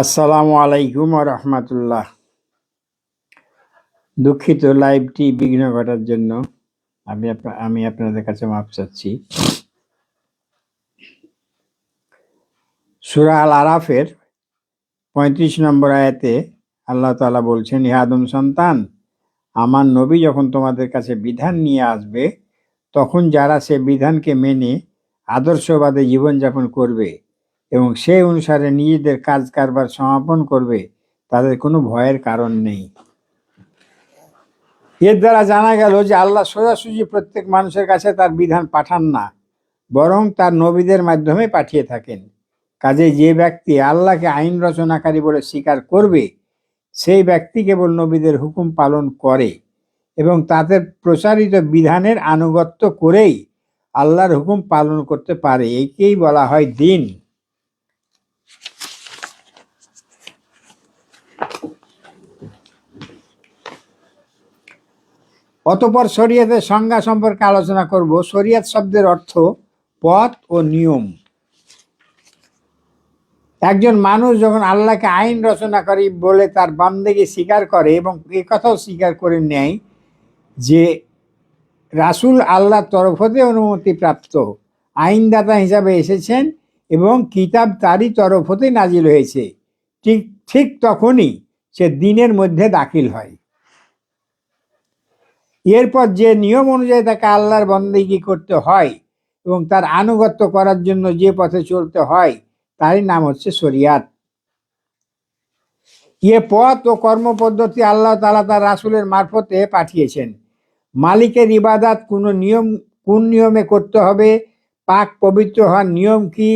আসসালামু আলাইকুম রহমতুল্লাহ। দুঃখিত লাইভটি বিঘ্ন ঘটার জন্য আমি আপনাদের কাছে মাফ চাচ্ছি। সূরা আল আরাফের ৩৫ নম্বর আয়াতে আল্লাহ তাআলা বলছেন, হে আদম সন্তান, আমার নবী যখন তোমাদের কাছে বিধান নিয়ে আসবে তখন যারা সে বিধানকে মেনে আদর্শবাদে জীবনযাপন করবে এবং সেই অনুসারে নিজেদের কাজ কারবার সমাপন করবে তাদের কোনো ভয়ের কারণ নেই। এর দ্বারা জানা গেল যে আল্লাহ সোজাসুজি প্রত্যেক মানুষের কাছে তার বিধান পাঠান না, বরং তার নবীদের মাধ্যমে পাঠিয়ে থাকেন। কাজে যে ব্যক্তি আল্লাহকে আইন রচনাকারী বলে স্বীকার করবে সেই ব্যক্তি কেবল নবীদের হুকুম পালন করে এবং তাদের প্রচারিত বিধানের আনুগত্য করেই আল্লাহর হুকুম পালন করতে পারে। একেই বলা হয় দ্বীন। অতঃপর শরিয়তের সংজ্ঞা সম্পর্কে আলোচনা করব। শরিয়ত শব্দের অর্থ পথ ও নিয়ম। একজন মানুষ যখন আল্লাহকে আইন রচনাকারী বলে তার বান্দেগি স্বীকার করে এবং এ কথাও স্বীকার করে নেয় যে রাসূল আল্লাহর তরফ হতে অনুমতিপ্রাপ্ত আইনদাতা হিসাবে এসেছেন এবং কিতাব তারই তরফ হতে নাজিল হয়েছে, ঠিক তখনই সে দ্বীনের মধ্যে দাখিল হয়। এরপর যে নিয়ম অনুযায়ী তাকে আল্লাহর বন্দেগী করতে হয় এবং তার আনুগত্য করার জন্য যে পথে চলতে হয় তারই নাম হচ্ছে শরিয়াত। এ পথ ও কর্মপদ্ধতি আল্লাহ তাআলা তার রাসূলের মারফতে পাঠিয়েছেন। মালিকের ইবাদত কোন নিয়মে করতে হবে, পাক পবিত্র হওয়ার নিয়ম কি,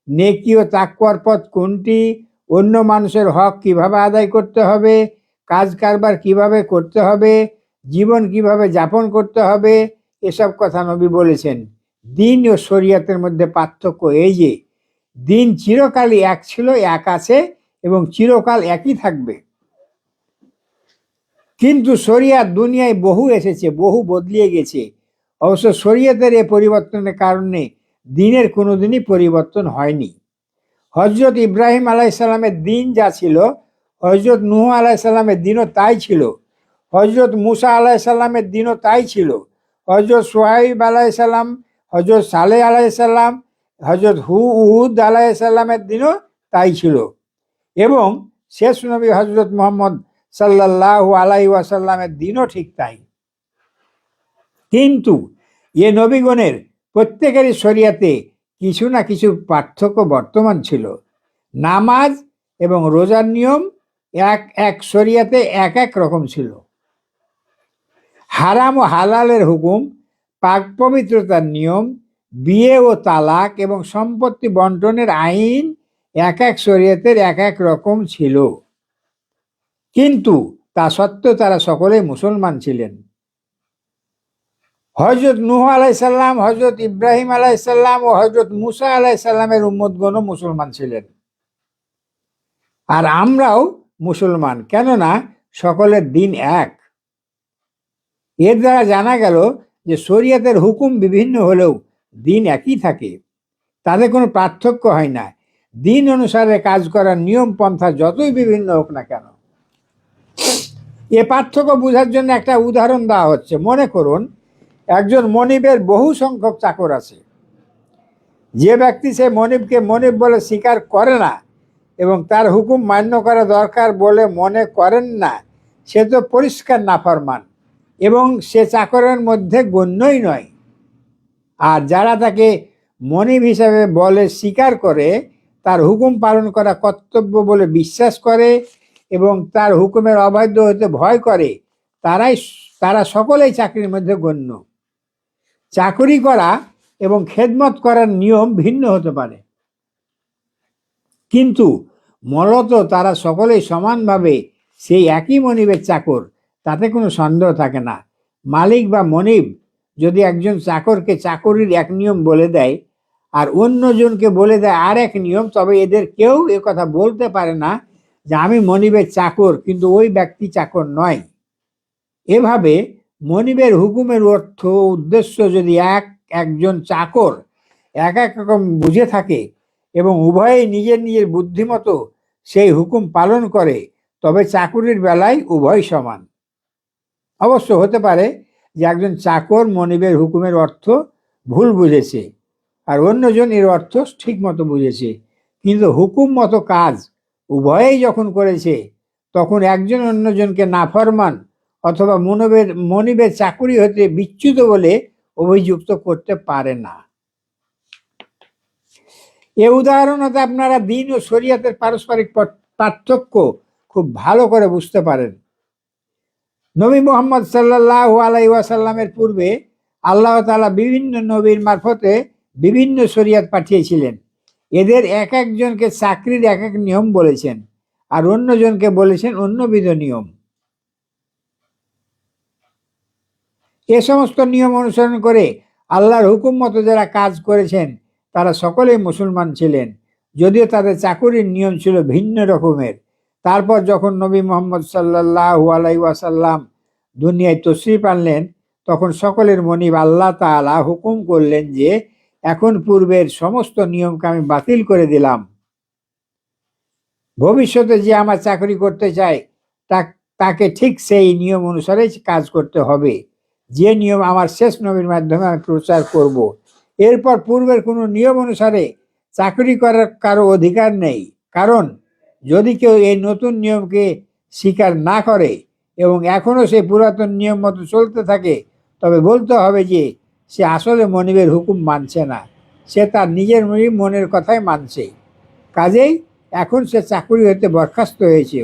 নেকি ও তাকওয়ার পথ কোনটি, অন্য মানুষের হক কিভাবে আদায় করতে হবে, কাজ কারবার কিভাবে করতে হবে, জীবন কিভাবে যাপন করতে হবে, এসব কথা নবী বলেছেন। দ্বীন ও শরিয়তের মধ্যে পার্থক্য এই যে দ্বীন চিরকালই এক ছিল, এক আছে এবং চিরকাল একই থাকবে। কিন্তু শরিয়াত দুনিয়ায় বহু এসেছে, বহু বদলিয়ে গেছে। অবশ্য শরিয়তের এ পরিবর্তনের কারণে দ্বীনের কোনোদিনই পরিবর্তন হয়নি। হযরত ইব্রাহিম আলাইহিসসালামের দ্বীন যা ছিল, হযরত নূহ আলাইহিসসালামের দ্বীনও তাই ছিল। হযরত মুসা আলাইহিসসালামের দ্বীনও তাই ছিল। হযরত শুআয়ব আলাইহিসসালাম, হযরত সালেহ আলাইহিসসালাম, হযরত হুদ আলাইহিসসালামের দ্বীনও তাই ছিল এবং শেষ নবী হযরত মুহাম্মদ সাল্লাল্লাহু আলাইহি ওয়াসাল্লামের দ্বীনও ঠিক তাই। কিন্তু এ নবীগণের প্রত্যেকেরই শরিয়াতে কিছু না কিছু পার্থক্য বর্তমান ছিল। নামাজ এবং রোজার নিয়ম এক এক শরিয়াতে এক এক রকম ছিল। হারাম ও হালালের হুকুম, পাক পবিত্রতার নিয়ম, বিয়ে ও তালাক এবং সম্পত্তি বন্টনের আইন এক এক শরিয়াতের এক এক রকম ছিল। কিন্তু তা সত্ত্বেও তারা সকলেই মুসলমান ছিলেন। হযরত নূহ আলাইহিসসালাম, হযরত ইব্রাহিম আলাইহিসসালাম ও হযরত মুসা আলাইহিসসালামের উম্মতগণও মুসলমান ছিলেন। আর আমরাও মুসলমান, কেননা সকলের দ্বীন এক। এর দ্বারা জানা গেল যে শরিয়তের হুকুম বিভিন্ন হলেও দ্বীন একই থাকে, তাদের কোনো পার্থক্য হয় না। দ্বীন অনুসারে কাজ করার নিয়ম পন্থা যতই বিভিন্ন হোক না কেন। এ পার্থক্য বোঝার জন্য একটা উদাহরণ দেওয়া হচ্ছে। মনে করুন একজন মনিবের বহু সংখ্যক চাকর আছে। যে ব্যক্তি সে মনিবকে মনিব বলে স্বীকার করে না এবং তার হুকুম মান্য করা দরকার বলে মনে করেন না, সে তো পরিষ্কার নাফরমান এবং সে চাকরের মধ্যে গণ্যই নয়। আর যারা তাকে মনিব হিসাবে বলে স্বীকার করে, তার হুকুম পালন করা কর্তব্য বলে বিশ্বাস করে এবং তার হুকুমের অবাধ্য হতে ভয় করে, তারা সকলেই চাকরির মধ্যে গণ্য। চাকরি করা এবং খেদমত করার নিয়ম ভিন্ন হতে পারে, কিন্তু মূলত তারা সকলেই সমানভাবে সেই একই মনিবের চাকর, তাতে কোনো সন্দেহ থাকে না। মালিক বা মনিব যদি একজন চাকরকে চাকরির এক নিয়ম বলে দেয় আর অন্যজনকে বলে দেয় আর এক নিয়ম, তবে এদের কেউ কথা বলতে পারে না যে আমি মনিবের চাকর কিন্তু ওই ব্যক্তি চাকর নয়। এভাবে মনিবের হুকুমের অর্থ উদ্দেশ্য যদি একজন চাকর এক এক রকম বুঝে থাকে এবং উভয়েই নিজের নিজের বুদ্ধিমতো সেই হুকুম পালন করে, তবে চাকুরির বেলায় উভয় সমান। অবশ্য হতে পারে যে একজন চাকর মনিবের হুকুমের অর্থ ভুল বুঝেছে আর অন্যজন এর অর্থ ঠিক মতো বুঝেছে, কিন্তু হুকুম মতো কাজ উভয়েই যখন করেছে, তখন একজন অন্যজনকে নাফরমান অথবা মনিবের চাকুরি হতে বিচ্যুত বলে অভিযুক্ত করতে পারে না। এ উদাহরণতে আপনারা দিন ও শরীয়তের পারস্পরিক পার্থক্য খুব ভালো করে বুঝতে পারেন। নবী মুহাম্মদ সাল্লাল্লাহু আলাইহি ওয়াসাল্লামের পূর্বে আল্লাহ তাআলা বিভিন্ন নবীর মারফতে বিভিন্ন শরীয়ত পাঠিয়েছিলেন। এদের এক একজনকে চাকরির এক এক নিয়ম বলেছেন, আর অন্যজনকে বলেছেন অন্যবিধ নিয়ম। এ সমস্ত নিয়ম অনুসরণ করে আল্লাহর হুকুম মতো যারা কাজ করেছেন তারা সকলেই মুসলমান ছিলেন, যদিও তাদের চাকুরির নিয়ম ছিল ভিন্ন রকমের। তারপর যখন নবী মুহাম্মদ সাল্লাল্লাহু আলাইহি ওয়াসাল্লাম দুনিয়ায় তশরিফ আনলেন, তখন সকলের মনিব আল্লাহ তাআলা হুকুম করলেন যে এখন পূর্বের সমস্ত নিয়মকে আমি বাতিল করে দিলাম। ভবিষ্যতে যে আমার চাকরি করতে চায় তাকে ঠিক সেই নিয়ম অনুসারে কাজ করতে হবে, যে নিয়ম আমার শেষ নবীর মাধ্যমে আমি প্রচার করব। এরপর পূর্বের কোনো নিয়ম অনুসারে চাকরি করার কারো অধিকার নেই, কারণ যদি কেউ এই নতুন নিয়মকে স্বীকার না করে এবং এখনো সেই পুরাতন নিয়ম মতো চলতে থাকে, তবে বলতে হবে যে সে আসলে মনিবের হুকুম মানছে না, সে তার নিজের মনের কথাই মানছে। কাজেই এখন সে চাকরি হতে বরখাস্ত হয়েছে,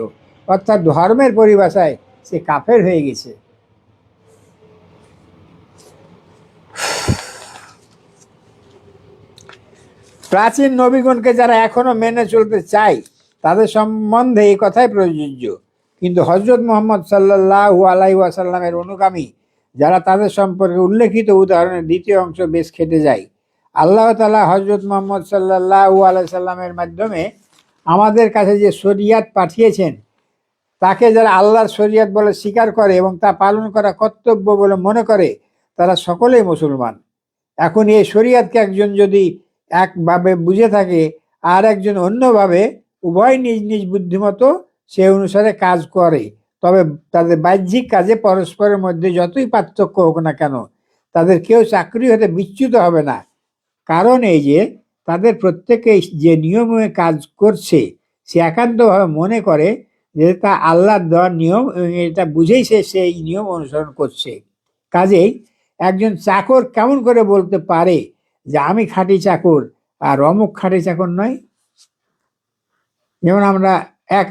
অর্থাৎ ধর্মের পরিভাষায় সে কাফের হয়ে গেছে। প্রাচীন নবীগণকে যারা এখনো মেনে চলতে চায় তাদের সম্বন্ধে এই কথাই প্রযোজ্য, কিন্তু হযরত মুহাম্মদ সাল্লাল্লাহু আলাইহি ওয়াসাল্লামের অনুগামী যারা, তাদের সম্পর্কে উল্লেখিত উদাহরণের দ্বিতীয় অংশ বেশ খেটে যায়। আল্লাহ তাআলা হযরত মুহাম্মদ সাল্লাল্লাহু আলাইহি সাল্লামের মাধ্যমে আমাদের কাছে যে শরিয়াত পাঠিয়েছেন, তাকে যারা আল্লাহর শরিয়াত বলে স্বীকার করে এবং তা পালন করা কর্তব্য বলে মনে করে, তারা সকলেই মুসলমান। এখন এই শরিয়াতকে একজন যদি একভাবে বুঝে থাকে আর একজন অন্যভাবে, উভয় নিজ নিজ বুদ্ধিমতো সে অনুসারে কাজ করে, তবে তাদের বাহ্যিক কাজে পরস্পরের মধ্যে যতই পার্থক্য হোক না কেন, তাদের কেউ চাকরি হতে বিচ্যুত হবে না। কারণ এই যে তাদের প্রত্যেকেই যে নিয়মে কাজ করছে, সে একান্তভাবে মনে করে যে তা আল্লাহর দেওয়ার নিয়ম এবং এটা বুঝেই সে সেই নিয়ম অনুসরণ করছে। কাজেই একজন চাকর কেমন করে বলতে পারে যে আমি খাঁটি চাকর আর অমুক খাঁটি চাকর নয়? যেমন আমরা এক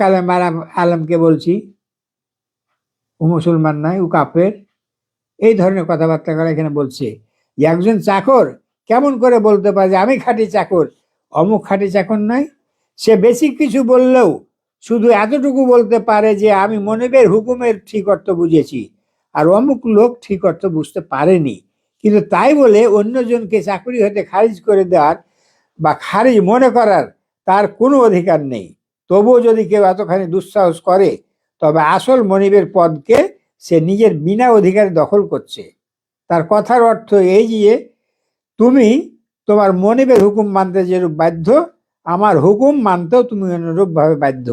আলেমকে বলছি ও মুসলমান নয়, ও কাফের, এই ধরনের কথাবার্তা করে এখানে বলছে যে একজন চাকর কেমন করে বলতে পারে যে আমি খাঁটি চাকর, অমুক খাঁটি চাকর নয়? সে বেশি কিছু বললেও শুধু এতটুকু বলতে পারে যে আমি মনিবের হুকুমের ঠিক অর্থ বুঝেছি আর অমুক লোক ঠিক অর্থ বুঝতে পারেনি, কিন্তু তাই বলে অন্যজনকে চাকরি হতে খারিজ করে দেওয়ার বা খারিজ মনে করার তার কোনো অধিকার নেই। তবুও যদি কেউ এতখানি দুঃসাহস করে, তবে আসল মনিবের পদকে সে নিজের বিনা অধিকারে দখল করছে। তার কথার অর্থ এই যে তুমি তোমার মনিবের হুকুম মানতে যেরূপ বাধ্য, আমার হুকুম মানতেও তুমি অনুরূপভাবে বাধ্য।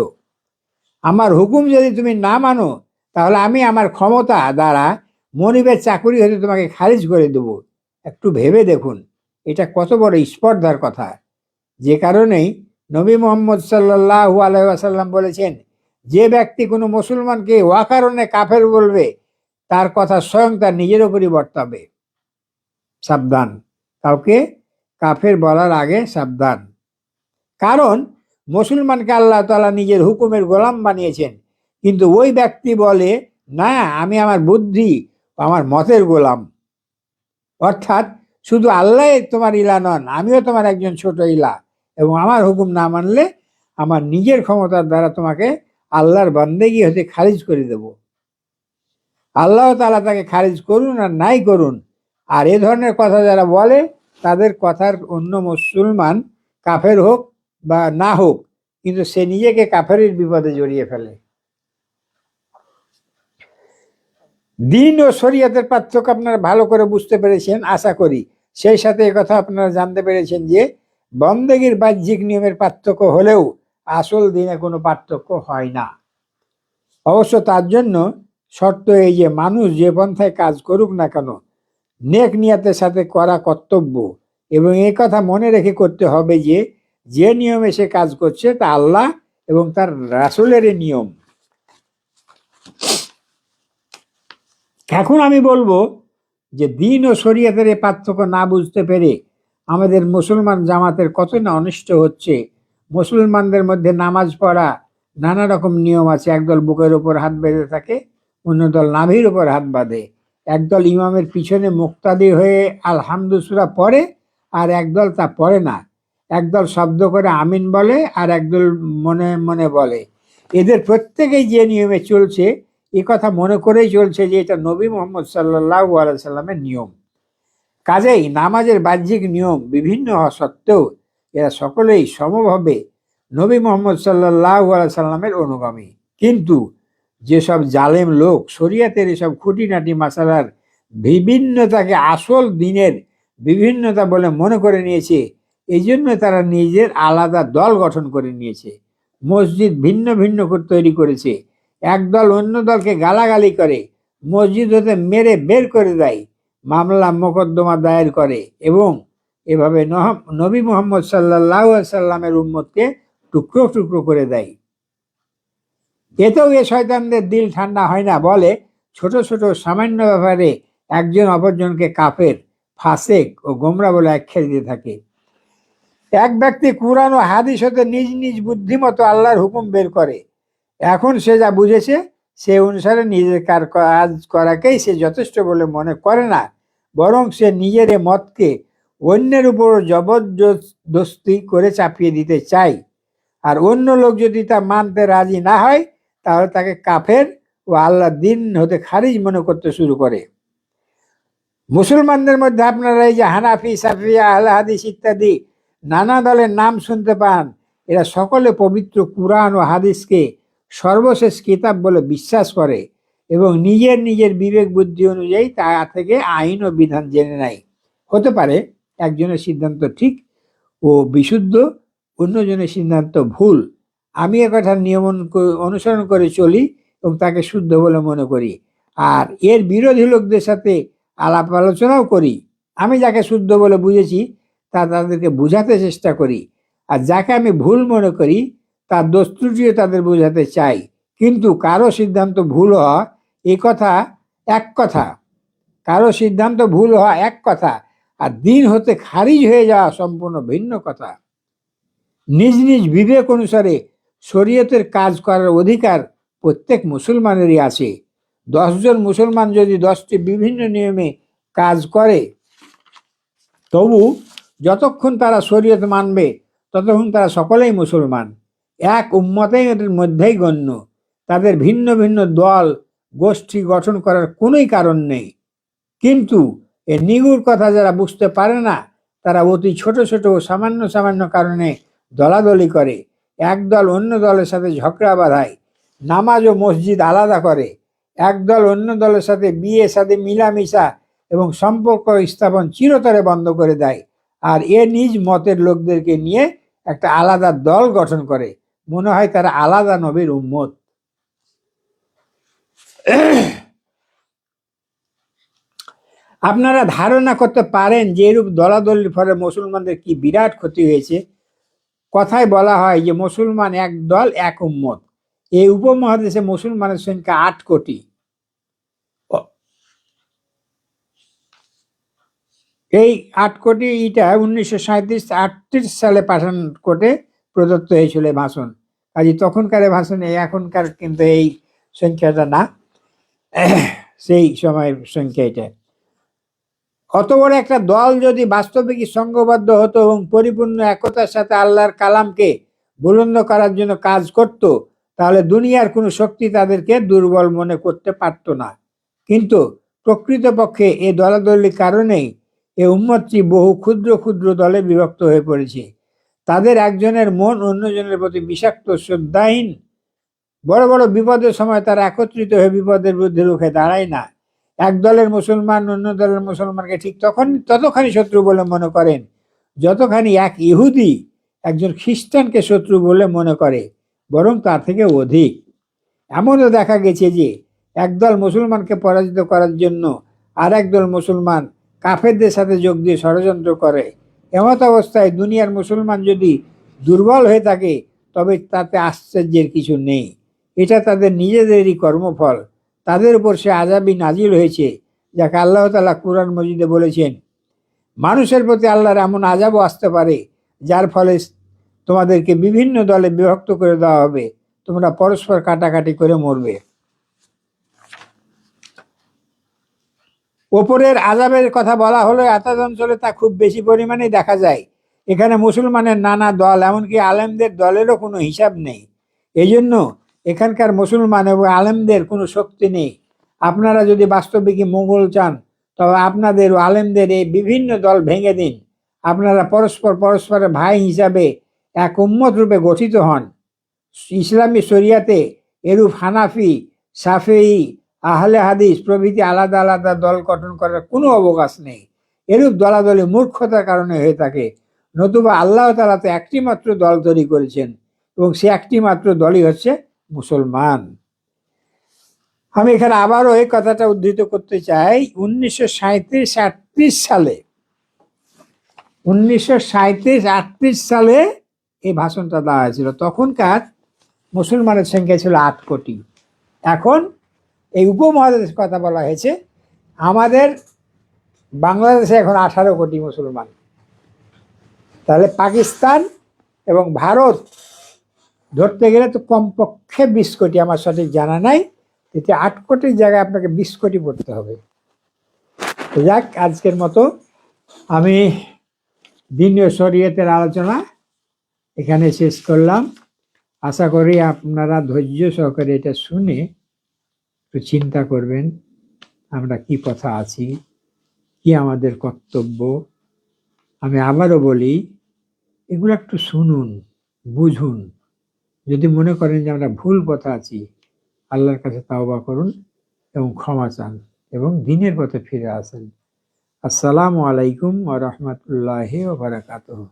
আমার হুকুম যদি তুমি না মানো, তাহলে আমি আমার ক্ষমতা দ্বারা মনিবের চাকরি হতে তোমাকে খারিজ করে দেব। একটু ভেবে দেখুন এটা কত বড় স্পর্ধার কথা। যে কারণেই নবী মুহাম্মদ সাল্লাল্লাহু আলাইহি ওয়াসাল্লাম বলেছেন, যে ব্যক্তি কোনো মুসলমানকে অকারণে কাফের বলবে, তার কথা স্বয়ং তার নিজের উপরই বর্তাবে। সাবধান, কাউকে কাফের বলার আগে সাবধান। কারণ মুসলমানকে আল্লাহ তাআলা নিজের হুকুমের গোলাম বানিয়েছেন, কিন্তু ওই ব্যক্তি বলে না আমি আমার বুদ্ধি আমার মতের গোলাম, অর্থাৎ শুধু আল্লাহ তোমার ইলা নন, আমিও তোমার একজন ছোট ইলা, এবং আমার হুকুম না মানলে আমার নিজের ক্ষমতার দ্বারা তোমাকে আল্লাহর বান্দেগী হতে খারিজ করে দেব। আল্লাহ তাআলা তাকে খারিজ করুন আর নাই করুন, আর এ ধরনের কথা যারা বলে তাদের কথার অন্য মুসলমান কাফের হোক বা না হোক, কিন্তু সে নিজেকে কাফেরের বিপদে জড়িয়ে ফেলে। দিন ও শরীয়তের পার্থক্য আপনারা ভালো করে বুঝতে পেরেছেন আশা করি। সেই সাথে কথা আপনারা জানতে পেরেছেন যে বন্দেগীর বাহ্যিক নিয়মের পার্থক্য হলেও আসল দিনে কোনো পার্থক্য হয় না। অবশ্য তার জন্য শর্ত এই যে মানুষ যে পন্থায় কাজ করুক না কেন নেক নিয়াতের সাথে করা কর্তব্য, এবং এই কথা মনে রেখে করতে হবে যে যে নিয়মে সে কাজ করছে তা আল্লাহ এবং তার রাসূলের নিয়ম। এখন আমি বলবো যে দিন ও শরীয়তের এই পার্থক্য না বুঝতে পেরে আমাদের মুসলমান জামাতের কত না অনিষ্ট হচ্ছে। মুসলমানদের মধ্যে নামাজ পড়া নানা রকম নিয়ম আছে। একদল বুকের উপর হাত বেঁধে থাকে, অন্য দল নাভির উপর হাত বাঁধে, একদল ইমামের পিছনে মুক্তাদি হয়ে আলহামদু সূরা পড়ে আর একদল তা পড়ে না, একদল শব্দ করে আমিন বলে আর একদল মনে মনে বলে। এদের প্রত্যেকেই যে নিয়মে চলছে এ কথা মনে করেই চলছে যে এটা নবী মুহাম্মদ সাল্লাল্লাহু আলাইহি সাল্লামের নিয়ম। কাজেই নামাজের বাহ্যিক নিয়ম বিভিন্ন হওয়া সত্ত্বেও এরা সকলেই সমভাবে নবী মুহাম্মদ সাল্লাল্লাহু আলাইহি সাল্লামের অনুগামী। কিন্তু যেসব জালেম লোক শরিয়াতের এসব খুঁটিনাটি মাসালার বিভিন্নতাকে আসল দিনের বিভিন্নতা বলে মনে করে নিয়েছে, এই জন্য তারা নিজের আলাদা দল গঠন করে নিয়েছে, মসজিদ ভিন্ন ভিন্ন তৈরি করেছে, একদল অন্য দলকে গালাগালি করে, মসজিদ হতে মেরে বের করে দেয়, মামলা মোকদ্দমা দায়ের করে এবং এভাবে নবী মুহাম্মদ সাল্লাল্লাহু আলাইহি সাল্লামের উম্মতকে টুকরো টুকরো করে দেয়। এতেও এ শয়তানদের দিল ঠান্ডা হয় না, বলে ছোট ছোট সামান্য ব্যাপারে একজন অপরজনকে কাফের, ফাসেক ও গোমরা বলে আখ্যা দিতে থাকে। এক ব্যক্তি কুরআন ও হাদিস হতে নিজ নিজ বুদ্ধিমতো আল্লাহর হুকুম বের করে, এখন সে যা বুঝেছে সে অনুসারে নিজের কাজ করাকেই সে যথেষ্ট বলে মনে করে না, বরং সে নিজের এ মতকে অন্যের উপর জবরদস্তি করে চাপিয়ে দিতে চায়। আর অন্য লোক যদি তা মানতে রাজি না হয় তাহলে তাকে কাফের ও আল্লাহ দিন হতে খারিজ মনে করতে শুরু করে। মুসলমানদের মধ্যে আপনারা এই যে হানাফি, সাফিয়া, আহলে হাদিস ইত্যাদি নানা দলের নাম শুনতে পান, এরা সকলে পবিত্র কুরআন ও হাদিসকে সর্বশেষ কিতাব বলে বিশ্বাস করে এবং নিজের নিজের বিবেক বুদ্ধি অনুযায়ী তা থেকে আইন ও বিধান জেনে নেয়। হতে পারে একজনের সিদ্ধান্ত ঠিক ও বিশুদ্ধ, অন্যজনের সিদ্ধান্ত ভুল। আমি এ কথার নিয়ম অনুসরণ করে চলি এবং তাকে শুদ্ধ বলে মনে করি, আর এর বিরোধী লোকদের সাথে আলাপ আলোচনাও করি। আমি যাকে শুদ্ধ বলে বুঝেছি তা তাদেরকে বোঝাতে চেষ্টা করি, আর যাকে আমি ভুল মনে করি তার দোষ ত্রুটিও তাদের বোঝাতে চাই। কিন্তু কারো সিদ্ধান্ত ভুল হওয়া এই কথা এক কথা, কারো সিদ্ধান্ত ভুল হওয়া এক কথা, আর দিন হতে খারিজ হয়ে যাওয়া সম্পূর্ণ ভিন্ন কথা। নিজ নিজ বিবেক অনুসারে শরীয়তের কাজ করার অধিকার প্রত্যেক মুসলমানেরই আছে। 10 জন মুসলমান যদি 10টি বিভিন্ন নিয়মে কাজ করে তবু যতক্ষণ তারা শরীয়ত মানবে ততক্ষণ তারা সকলেই মুসলমান, এক উম্মতের মধ্যেই গণ্য। তাদের ভিন্ন ভিন্ন দল গোষ্ঠী গঠন করার কোনোই কারণ নেই। কিন্তু এ নিগুড় কথা যারা বুঝতে পারে না তারা অতি ছোট ছোট সামান্য সামান্য কারণে দলাদলি করে, একদল অন্য দলের সাথে ঝগড়া বাঁধায়, নামাজ ও মসজিদ আলাদা করে, একদল অন্য দলের সাথে বিয়ে সাথে মিলামিশা এবং সম্পর্ক স্থাপন চিরতরে বন্ধ করে দেয়, আর এ নিজ মতের লোকদেরকে নিয়ে একটা আলাদা দল গঠন করে, মনে হয় তারা আলাদা নবীর উম্মত। আপনারা ধারণা করতে পারেন যে এরূপ দলাদলির ফলে মুসলমানদের কি বিরাট ক্ষতি হয়েছে। কথায় বলা হয় যে মুসলমান এক দল এক উম্মত। এই উপমহাদেশে মুসলমানের সংখ্যা 8 কোটি। এই 8 কোটি ইটা 1937-38 সালে পাঠান কোর্টে প্রদত্ত হয়েছিল ভাষণ। কাজে তখনকার ভাষণ, এখনকার কিন্তু এই সংখ্যাটা না, সেই সময়ের সংখ্যা এটা। অত বড় একটা দল যদি বাস্তবিকই সংঘবদ্ধ হতো এবং পরিপূর্ণ একতার সাথে আল্লাহর কালামকে বুলন্দ করার জন্য কাজ করত, তাহলে দুনিয়ার কোনো শক্তি তাদেরকে দুর্বল মনে করতে পারত না। কিন্তু প্রকৃতপক্ষে এ দলাদলির কারণেই এ উম্মতটি বহু ক্ষুদ্র ক্ষুদ্র দলে বিভক্ত হয়ে পড়েছে। তাদের একজনের মন অন্যজনের প্রতি বিষাক্ত শ্রদ্ধাহীন। বড় বড় বিপদের সময় তারা একত্রিত হয়ে বিপদের বিরুদ্ধে রুখে দাঁড়ায় না। এক দলের মুসলমান অন্য দলের মুসলমানকে ঠিক ততখানি শত্রু বলে মনে করেন যতখানি এক ইহুদি একজন খ্রিস্টানকে শত্রু বলে মনে করে, বরং তার থেকে অধিক। এমনও দেখা গেছে যে একদল মুসলমানকে পরাজিত করার জন্য আর একদল মুসলমান কাফেরদের সাথে যোগ দিয়ে ষড়যন্ত্র করে। এমত অবস্থায় দুনিয়ার মুসলমান যদি দুর্বল হয়ে থাকে তবে তাতে আশ্চর্যের কিছু নেই। এটা তাদের নিজেদেরই কর্মফল। তাদের উপর সে আযাবই নাজিল হয়েছে, যাকে আল্লাহ তাআলা কুরআন মজিদে বলেছেন, মানুষের প্রতি আল্লাহর এমন আযাবও আসতে পারে যার ফলে তোমাদেরকে বিভিন্ন দলে বিভক্ত করে দেওয়া হবে, তোমরা পরস্পর কাটাকাটি করে মরবে। ওপরের আযাবের কথা বলা হলো আতাদ অঞ্চলে তা খুব বেশি পরিমাণে দেখা যায়। এখানে মুসলমানের নানা দল, এমনকি আলেমদের দলেরও কোনো হিসাব নেই। এই জন্য এখানকার মুসলমান এবং আলেমদের কোনো শক্তি নেই। আপনারা যদি বাস্তবিকই মঙ্গল চান তবে আপনাদের ও আলেমদের এই বিভিন্ন দল ভেঙে দিন। আপনারা পরস্পরের ভাই হিসাবে এক উম্মত রূপে গঠিত হন। ইসলামী শরিয়াতে এরূপ হানাফি, শাফেঈ, আহলে হাদিস প্রভৃতি আলাদা আলাদা দল গঠন করার কোনো অবকাশ নেই। এরূপ দলাদলি মূর্খতার কারণে হয়ে থাকে। নতুবা আল্লাহ তাআলা তো একটি মাত্র দল তৈরি করেছেন এবং সে একটি মাত্র দলই হচ্ছে মুসলমান। আমি এখানে আবারও এই কথাটা উদ্ধৃত করতে চাই। 1937-38 সালে 1937-38 সালে এই ভাষণটা দেওয়া হয়েছিল। তখনকার মুসলমানের সংখ্যা ছিল 8 কোটি। এখন এই উপমহাদেশের কথা বলা হয়েছে, আমাদের বাংলাদেশে এখন 18 কোটি মুসলমান। তাহলে পাকিস্তান এবং ভারত ধরতে গেলে তো কমপক্ষে 20 কোটি, আমার সঠিক জানা নাই। এতে 8 কোটির জায়গায় আপনাকে 20 কোটি পড়তে হবে। যাক, আজকের মতো আমি দ্বীন ও শরীয়তের আলোচনা এখানে শেষ করলাম। আশা করি আপনারা ধৈর্য সহকারে এটা শুনে একটু চিন্তা করবেন, আমরা কি পথে আছি, কি আমাদের কর্তব্য। আমি আবারও বলি, এগুলো একটু শুনুন, বুঝুন। যদি মনে করেন যে আমরা ভুল পথে আছি, আল্লাহর কাছে তাওবা করুন এবং ক্ষমা চান এবং দ্বীনের পথে ফিরে আসেন। আসসালামু আলাইকুম ওয়া রাহমাতুল্লাহি ওয়া বারাকাতুহু।